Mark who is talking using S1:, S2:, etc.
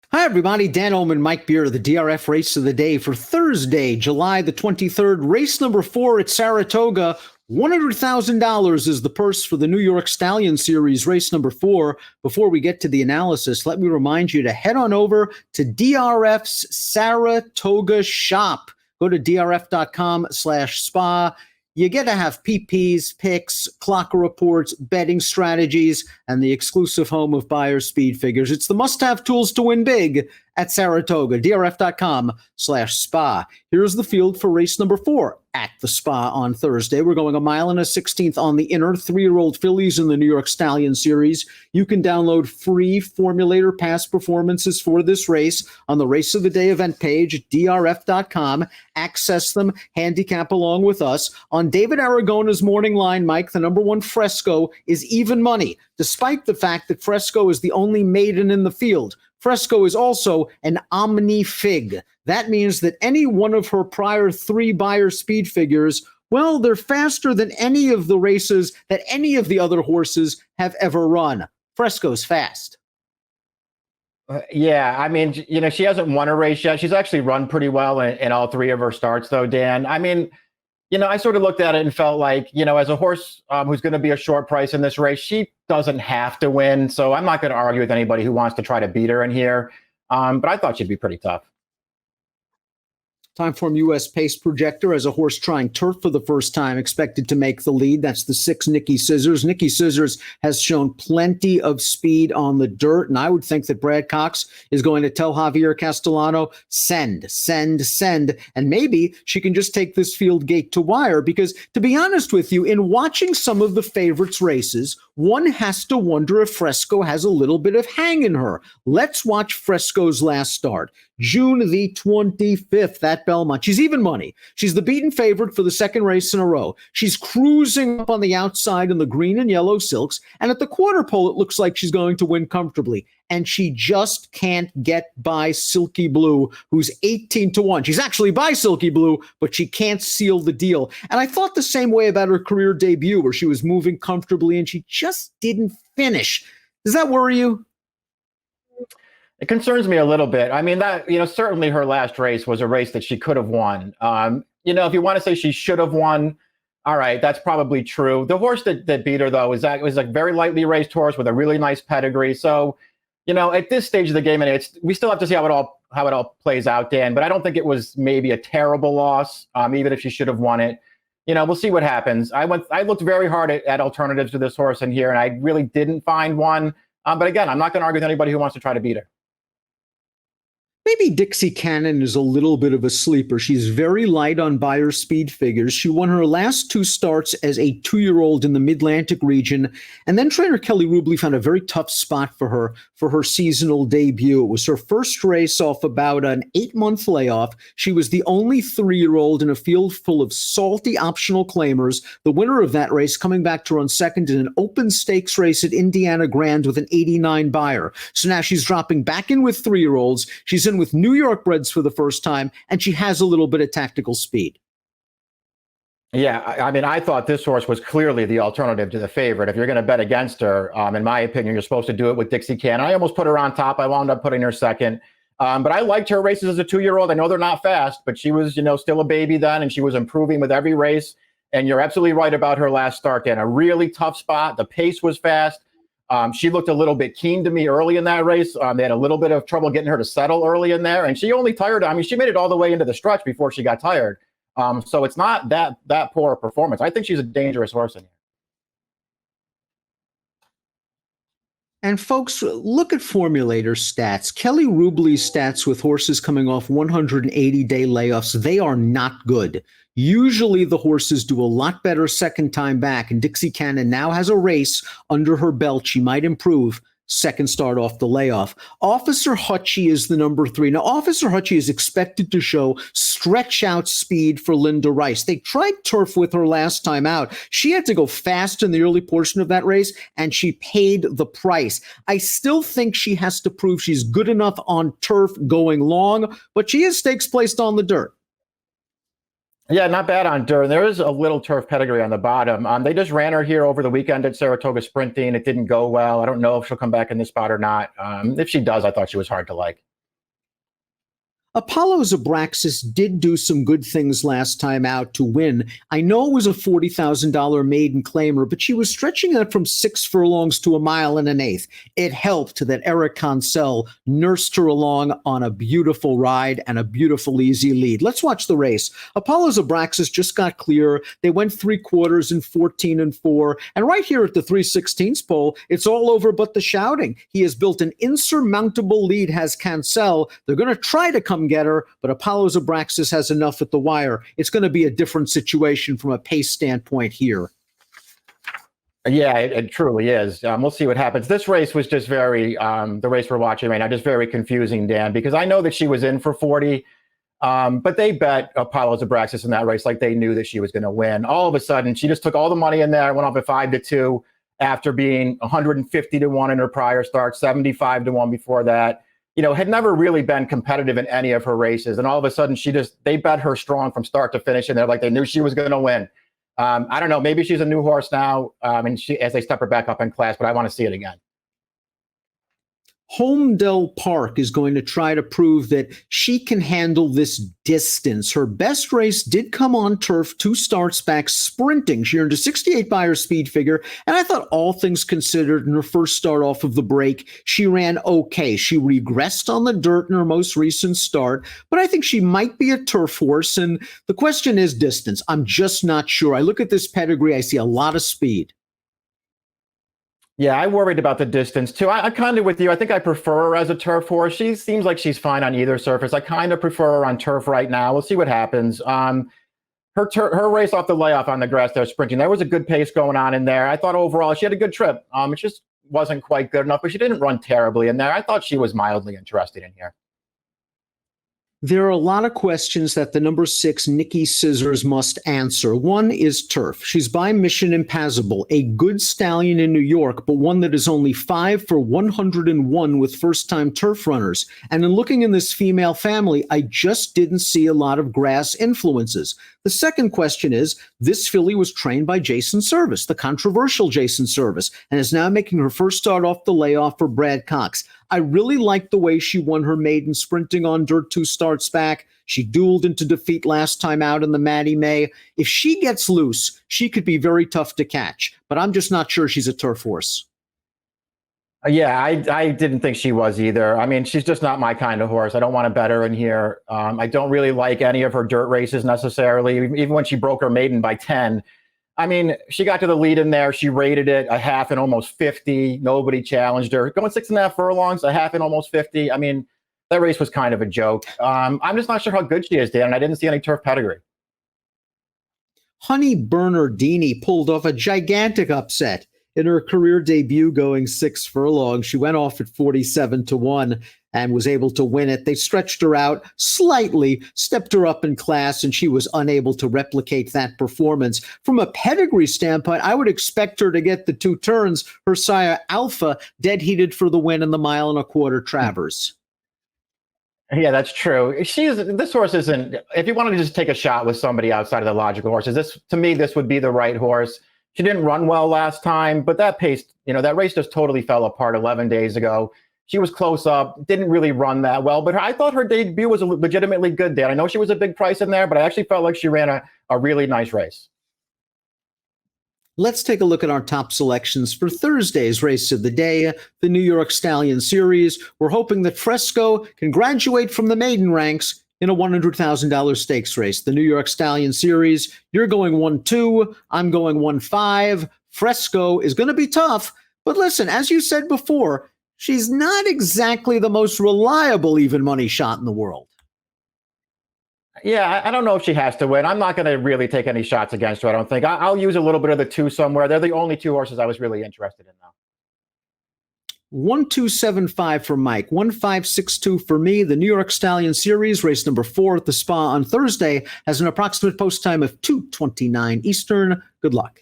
S1: Hi, everybody. Dan Illman, Mike Beer, the DRF race of the day for Thursday, July the 23rd. Race number 4 at Saratoga. $100,000 is the purse for the New York Stallion Series, race number 4. Before we get to the analysis, let me remind you to head on over to DRF's Saratoga shop. Go to drf.com/spa. You get to have PPs, picks, clock reports, betting strategies, and the exclusive home of buyer speed figures. It's the must-have tools to win big at Saratoga, drf.com/spa. Here's the field for race number 4 at the Spa on Thursday. We're going 1 1/16 on the inner 3-year-old fillies in the New York Stallion Series. You can download free formulator past performances for this race on the Race of the Day event page at drf.com. Access them, handicap along with us. On David Aragona's morning line, Mike, the number 1 Fresco is even money, despite the fact that Fresco is the only maiden in the field. Fresco is also an omni fig. That means that any one of her prior 3 buyer speed figures, well, they're faster than any of the races that any of the other horses have ever run. Fresco's fast.
S2: Yeah, I mean, she hasn't won a race yet. She's actually run pretty well in all 3 of her starts, though, Dan. I mean, I sort of looked at it and felt like, as a horse who's going to be a short price in this race, she doesn't have to win. So I'm not going to argue with anybody who wants to try to beat her in here. But I thought she'd be pretty tough.
S1: Timeform US pace projector as a horse trying turf for the first time, expected to make the lead. That's the 6 Nicky Scissors. Nicky Scissors has shown plenty of speed on the dirt, and I would think that Brad Cox is going to tell Javier Castellano, send, and maybe she can just take this field gate to wire, because to be honest with you, in watching some of the favorites races, one has to wonder if Fresco has a little bit of hang in her. Let's watch Fresco's last start. June the 25th at Belmont. She's even money. She's the beaten favorite for the second race in a row. She's cruising up on the outside in the green and yellow silks, and at the quarter pole, it looks like she's going to win comfortably. And she just can't get by Silky Blue, who's 18-1. She's actually by Silky Blue, but she can't seal the deal. And I thought the same way about her career debut, where she was moving comfortably and she just didn't finish. Does that worry you?
S2: It concerns me a little bit. I mean, that, certainly her last race was a race that she could have won. If you want to say she should have won, all right, that's probably true. The horse that beat her, though, was a very lightly raced horse with a really nice pedigree. So, at this stage of the game, and we still have to see how it all plays out, Dan. But I don't think it was maybe a terrible loss, even if she should have won it. We'll see what happens. I looked very hard at alternatives to this horse in here, and I really didn't find one. But again, I'm not going to argue with anybody who wants to try to beat her.
S1: Maybe Dixie Cannon is a little bit of a sleeper. She's very light on buyer speed figures. She won her last 2 starts as a 2-year-old in the Mid-Atlantic region. And then trainer Kelly Rubley found a very tough spot for her seasonal debut. It was her first race off about an 8-month layoff. She was the only 3-year-old in a field full of salty optional claimers. The winner of that race coming back to run second in an open stakes race at Indiana Grand with an 89 buyer. So now she's dropping back in with 3-year-olds. She's in with New York breds for the first time, and she has a little bit of tactical speed.
S2: Yeah, I mean, I thought this horse was clearly the alternative to the favorite. If you're going to bet against her, in my opinion, you're supposed to do it with Dixie Cannon. I almost put her on top. I wound up putting her second. But I liked her races as a 2-year-old. I know they're not fast, but she was, still a baby then, and she was improving with every race. And you're absolutely right about her last start, Dan. A really tough spot. The pace was fast. She looked a little bit keen to me early in that race. They had a little bit of trouble getting her to settle early in there, and she only tired. I mean, she made it all the way into the stretch before she got tired. So it's not that poor a performance. I think she's a dangerous horse in here.
S1: And folks, look at formulator stats. Kelly Rubley's stats with horses coming off 180-day layoffs, they are not good. Usually the horses do a lot better second time back, and Dixie Cannon now has a race under her belt. She might improve. Second start off the layoff. Officer Hutchy is the number 3. Now, Officer Hutchy is expected to show stretch out speed for Linda Rice. They tried turf with her last time out. She had to go fast in the early portion of that race, and she paid the price. I still think she has to prove she's good enough on turf going long, but she is stakes placed on the dirt.
S2: Yeah, not bad on dirt. There is a little turf pedigree on the bottom. They just ran her here over the weekend at Saratoga sprinting. It didn't go well. I don't know if she'll come back in this spot or not. If she does, I thought she was hard to like.
S1: Apollo's Abraxas did do some good things last time out to win. I know it was a $40,000 maiden claimer, but she was stretching it from 6 furlongs to 1.125 miles. It helped that Eric Consell nursed her along on a beautiful ride and a beautiful easy lead. Let's watch the race. Apollo's Abraxas just got clear. They went 3/4 in 14 and 4. And right here at the 3/16 pole, it's all over but the shouting. He has built an insurmountable lead, has Consell. They're going to try to come get her, but Apollo's Abraxas has enough at the wire. It's going to be a different situation from a pace standpoint here.
S2: Yeah, it truly is. We'll see what happens. This race was just very, the race we're watching right now, just very confusing, Dan, because I know that she was in for 40, but they bet Apollo's Abraxas in that race like they knew that she was going to win. All of a sudden, she just took all the money in there, went off at 5-2 after being 150-1 in her prior start, 75-1 before that. You know, had never really been competitive in any of her races. And all of a sudden, they bet her strong from start to finish. And they're like, they knew she was going to win. I don't know. Maybe she's a new horse now. And as they step her back up in class, but I want to see it again.
S1: Holmdel Park is going to try to prove that she can handle this distance. Her best race did come on turf, 2 starts back sprinting. She earned a 68 by her speed figure, and I thought all things considered in her first start off of the break, she ran okay. She regressed on the dirt in her most recent start, but I think she might be a turf horse, and the question is distance. I'm just not sure. I look at this pedigree, I see a lot of speed.
S2: Yeah, I worried about the distance too. I kind of with you. I think I prefer her as a turf horse. She seems like she's fine on either surface. I kind of prefer her on turf right now. We'll see what happens. Her race off the layoff on the grass there sprinting, there was a good pace going on in there. I thought overall she had a good trip. It just wasn't quite good enough, but she didn't run terribly in there. I thought she was mildly interested in here.
S1: There are a lot of questions that the number 6 Nicky Scissors must answer. One is turf. She's by Mission Impassable, a good stallion in New York, but one that is only 5 for 101 with first-time turf runners. And in looking in this female family, I just didn't see a lot of grass influences. The second question is, this filly was trained by Jason Service, the controversial Jason Service, and is now making her first start off the layoff for Brad Cox. I really like the way she won her maiden sprinting on dirt 2 starts back. She dueled into defeat last time out in the Maddie May. If she gets loose, she could be very tough to catch, but I'm just not sure she's a turf horse.
S2: Yeah, I didn't think she was either. I mean, she's just not my kind of horse. I don't want to bet her in here. I don't really like any of her dirt races necessarily, even when she broke her maiden by 10. I mean, she got to the lead in there. She rated it a half and almost 50. Nobody challenged her. Going 6.5 furlongs, a half and almost 50. I mean, that race was kind of a joke. I'm just not sure how good she is, Dan, and I didn't see any turf pedigree.
S1: Honey Bernardini pulled off a gigantic upset in her career debut going 6 furlongs. She went off at 47-1 and was able to win it. They stretched her out slightly, stepped her up in class, and she was unable to replicate that performance. From a pedigree standpoint, I would expect her to get the 2 turns. Her sire Alpha dead heated for the win in the 1.25 mile Travers.
S2: Yeah, that's true. This horse isn't, if you wanted to just take a shot with somebody outside of the logical horses, to me, this would be the right horse. She didn't run well last time, but that pace, that race just totally fell apart 11 days ago. She was close up, didn't really run that well, but I thought her debut was legitimately good, Dan. I know she was a big price in there, but I actually felt like she ran a really nice race.
S1: Let's take a look at our top selections for Thursday's race of the day, the New York Stallion Series. We're hoping that Fresco can graduate from the maiden ranks in a $100,000 stakes race. The New York Stallion Series, you're going 1-2, I'm going 1-5. Fresco is going to be tough, but listen, as you said before, she's not exactly the most reliable even money shot in the world.
S2: Yeah, I don't know if she has to win. I'm not going to really take any shots against her, I don't think. I'll use a little bit of the 2 somewhere. They're the only 2 horses I was really interested in now.
S1: 1-2-7-5 for Mike, 1-5-6-2 for me. The New York Stallion Series, race number 4 at the Spa on Thursday, has an approximate post time of 2:29 Eastern. Good luck.